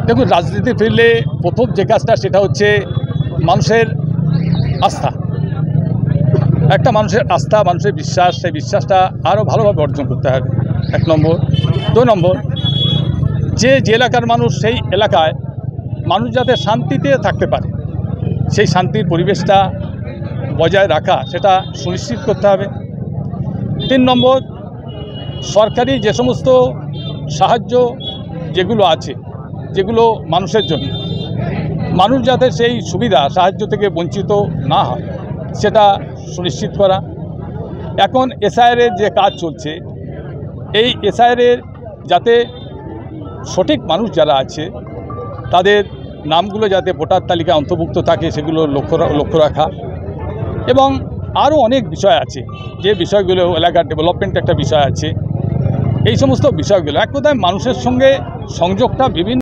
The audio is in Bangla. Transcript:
দেখুন, রাজনীতি ফিরলে প্রথম যে কাজটা সেটা হচ্ছে মানুষের আস্থা। একটা মানুষের আস্থা, মানুষের বিশ্বাস, সেই বিশ্বাসটা আরও ভালোভাবে অর্জন করতে হবে, 1 নম্বর। 2 নম্বর, যে এলাকার মানুষ সেই এলাকায় মানুষ যাতে শান্তিতে থাকতে পারে, সেই শান্তির পরিবেশটা বজায় রাখা সেটা সুনিশ্চিত করতে হবে। 3 নম্বর, সরকারি যে সমস্ত সাহায্য যেগুলো আছে, যেগুলো মানুষের জন্য, মানুষ যাতে সেই সুবিধা সাহায্য থেকে বঞ্চিত না হয় সেটা সুনিশ্চিত করা। এখন এসআইআরের যে কাজ চলছে, এই এসআইআরের যাতে সঠিক মানুষ যারা আছে তাদের নামগুলো যাতে ভোটার তালিকায় অন্তর্ভুক্ত থাকে সেগুলো লক্ষ্য রাখা, এবং আরও অনেক বিষয় আছে যে বিষয়গুলো, এলাকার ডেভেলপমেন্ট একটা বিষয় আছে। এই সমস্ত বিষয়গুলো এক কথায় মানুষের সঙ্গে সংযোগটা বিভিন্ন